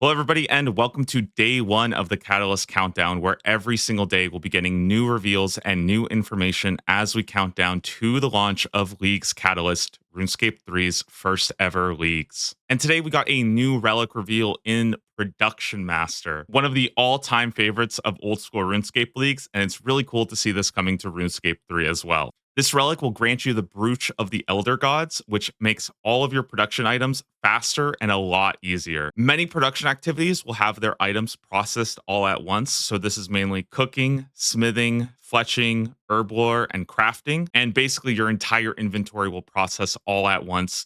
Hello, everybody, and welcome to day one of the Catalyst Countdown, where every single day we'll be getting new reveals and new information as we count down to the launch of League's Catalyst, RuneScape 3's first ever leagues. And today we got a new relic reveal in Production Master, one of the all-time favorites of old school RuneScape leagues, and it's really cool to see this coming to RuneScape 3 as well. This relic will grant you the Brooch of the Elder Gods, which makes all of your production items faster and a lot easier. Many production activities will have their items processed all at once, so this is mainly cooking, smithing, fletching, herb lore, and crafting, and basically your entire inventory will process all at once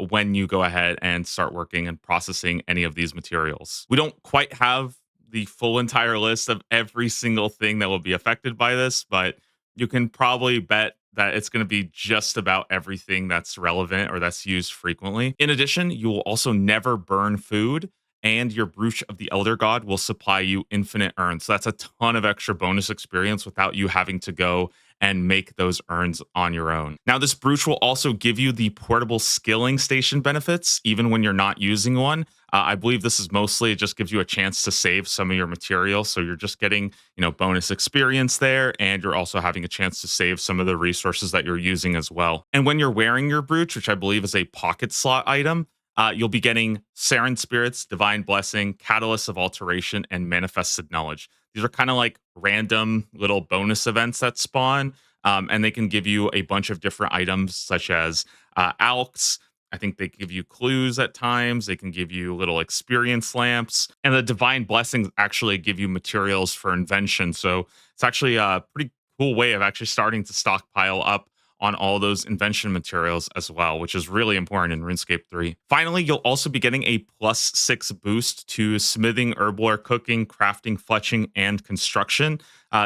when you go ahead and start working and processing any of these materials. We don't quite have the full entire list of every single thing that will be affected by this, but you can probably bet that it's going to be just about everything that's relevant or that's used frequently. In addition, you will also never burn food, and your Brooch of the Elder God will supply you infinite urns. So that's a ton of extra bonus experience without you having to go and make those urns on your own. Now, this Brooch will also give you the portable skilling station benefits, even when you're not using one. I believe this is mostly, it just gives you a chance to save some of your material. So you're just getting, bonus experience there. And you're also having a chance to save some of the resources that you're using as well. And when you're wearing your Brooch, which I believe is a pocket slot item, you'll be getting Saren Spirits, Divine Blessing, Catalyst of Alteration, and Manifested Knowledge. These are kind of like random little bonus events that spawn, and they can give you a bunch of different items such as alks. I think they give you clues at times. They can give you little experience lamps. And the Divine Blessings actually give you materials for invention. So it's actually a pretty cool way of actually starting to stockpile up on all those invention materials as well, which is really important in RuneScape 3. Finally, you'll also be getting a +6 boost to smithing, herb lore, cooking, crafting, fletching, and construction.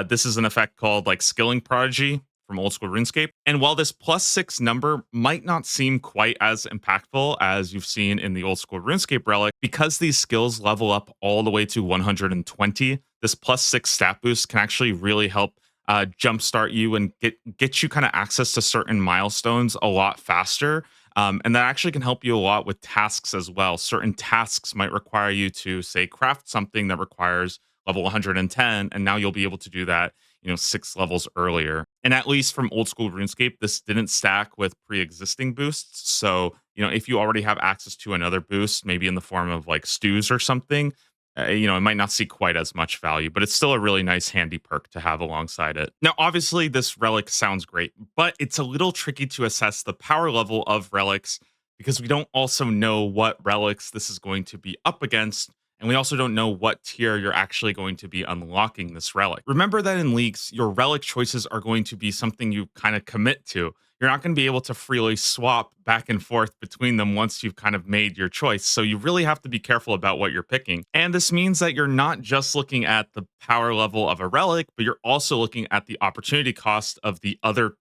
This is an effect called like Skilling Prodigy from old school RuneScape. And while this +6 number might not seem quite as impactful as you've seen in the old school RuneScape relic, because these skills level up all the way to 120, this +6 stat boost can actually really help jumpstart you and get you kind of access to certain milestones a lot faster. And that actually can help you a lot with tasks as well. Certain tasks might require you to, say, craft something that requires level 110, and now you'll be able to do that 6 levels earlier. And at least from old school RuneScape, this didn't stack with pre-existing boosts. So if you already have access to another boost, maybe in the form of like stews or something, it might not see quite as much value, but it's still a really nice handy perk to have alongside it. Now, obviously, this relic sounds great, but it's a little tricky to assess the power level of relics because we don't also know what relics this is going to be up against, and we also don't know what tier you're actually going to be unlocking this relic. Remember that in leagues, your relic choices are going to be something you kind of commit to. You're not going to be able to freely swap back and forth between them once you've kind of made your choice. So you really have to be careful about what you're picking. And this means that you're not just looking at the power level of a relic, but you're also looking at the opportunity cost of the other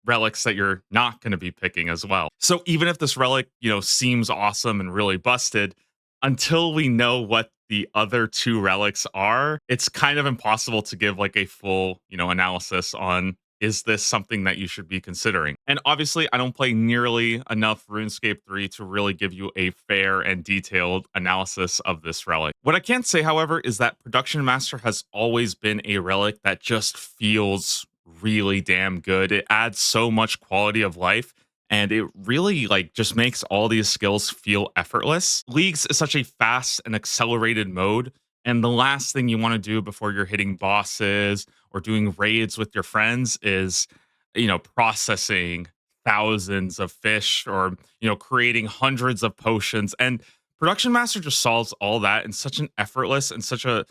relics that you're not going to be picking as well. So even if this relic, seems awesome and really busted, until we know what the other two relics are, it's kind of impossible to give like a full, analysis on, is this something that you should be considering? And obviously, I don't play nearly enough RuneScape 3 to really give you a fair and detailed analysis of this relic. What I can say, however, is that Production Master has always been a relic that just feels really damn good. It adds so much quality of life, and it really just makes all these skills feel effortless. Leagues is such a fast and accelerated mode, and the last thing you want to do before you're hitting bosses or doing raids with your friends is, processing thousands of fish or, creating hundreds of potions. And Production Master just solves all that in such an effortless and such a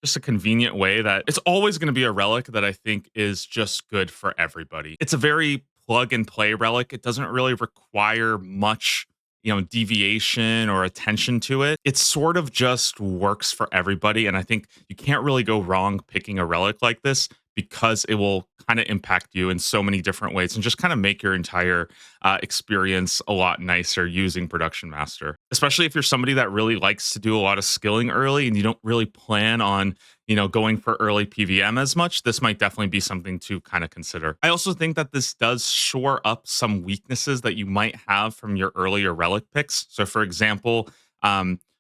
just a convenient way that it's always going to be a relic that I think is just good for everybody. It's a very plug and play relic. It doesn't really require much, deviation or attention to it. It sort of just works for everybody. And I think you can't really go wrong picking a relic like this because it will kind of impact you in so many different ways and just kind of make your entire experience a lot nicer using Production Master. Especially if you're somebody that really likes to do a lot of skilling early and you don't really plan on, going for early PVM as much, this might definitely be something to kind of consider. I also think that this does shore up some weaknesses that you might have from your earlier relic picks. So for example,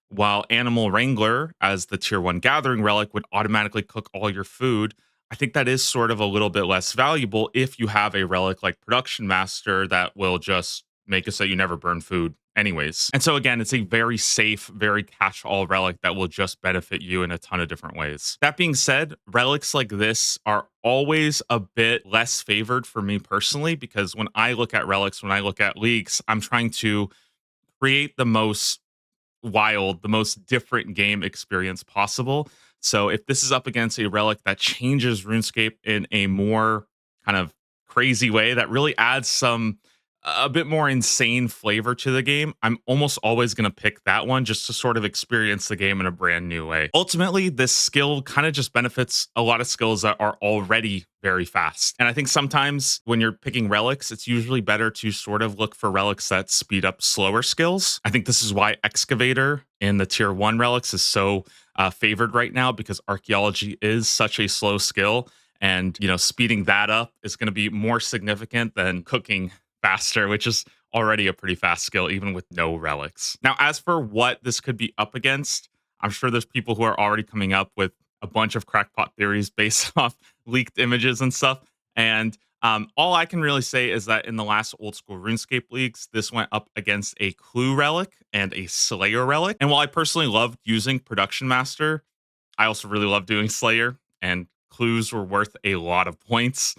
while Animal Wrangler, as the tier 1 gathering relic, would automatically cook all your food. I think that is sort of a little bit less valuable if you have a relic like Production Master that will just make it so you never burn food anyways. And so again, it's a very safe, very catch-all relic that will just benefit you in a ton of different ways. That being said, relics like this are always a bit less favored for me personally, because when I look at relics, when I look at leaks, I'm trying to create the most wild, the most different game experience possible. So if this is up against a relic that changes RuneScape in a more kind of crazy way that really adds some a bit more insane flavor to the game, I'm almost always going to pick that one just to sort of experience the game in a brand new way. Ultimately, this skill kind of just benefits a lot of skills that are already very fast. And I think sometimes when you're picking relics, it's usually better to sort of look for relics that speed up slower skills. I think this is why Excavator in the tier 1 relics is so favored right now, because archaeology is such a slow skill. And, speeding that up is going to be more significant than cooking faster, which is already a pretty fast skill, even with no relics. Now, as for what this could be up against, I'm sure there's people who are already coming up with a bunch of crackpot theories based off leaked images and stuff. And all I can really say is that in the last old school RuneScape leagues, this went up against a Clue relic and a Slayer relic. And while I personally loved using Production Master, I also really love doing Slayer, and clues were worth a lot of points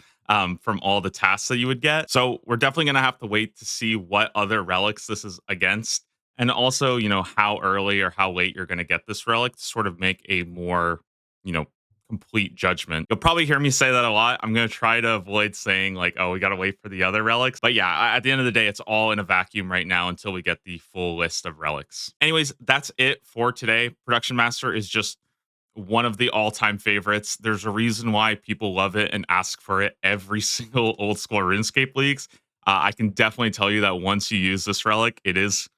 from all the tasks that you would get. So we're definitely going to have to wait to see what other relics this is against. And also, how early or how late you're going to get this relic to sort of make a more, you know, complete judgment. You'll probably hear me say that a lot. I'm going to try to avoid saying like, oh, we got to wait for the other relics. But yeah, at the end of the day, it's all in a vacuum right now until we get the full list of relics. Anyways, that's it for today. Production Master is just one of the all-time favorites. There's a reason why people love it and ask for it every single old school RuneScape leagues. I can definitely tell you that once you use this relic, it is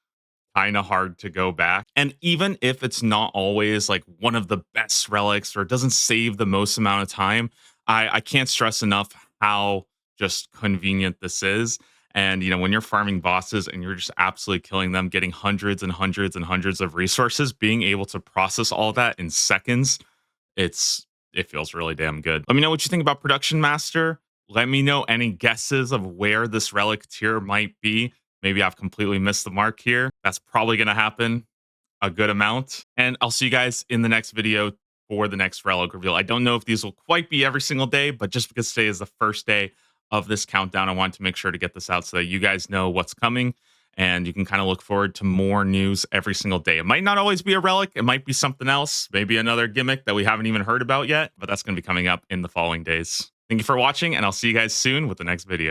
kind of hard to go back. And even if it's not always like one of the best relics or it doesn't save the most amount of time, I can't stress enough how just convenient this is. And when you're farming bosses and you're just absolutely killing them, getting hundreds and hundreds and hundreds of resources, being able to process all that in seconds, it feels really damn good. Let me know what you think about Production Master. Let me know any guesses of where this relic tier might be. Maybe I've completely missed the mark here. That's probably going to happen a good amount. And I'll see you guys in the next video for the next relic reveal. I don't know if these will quite be every single day, but just because today is the first day of this countdown, I wanted to make sure to get this out so that you guys know what's coming and you can kind of look forward to more news every single day. It might not always be a relic. It might be something else, maybe another gimmick that we haven't even heard about yet, but that's going to be coming up in the following days. Thank you for watching, and I'll see you guys soon with the next video.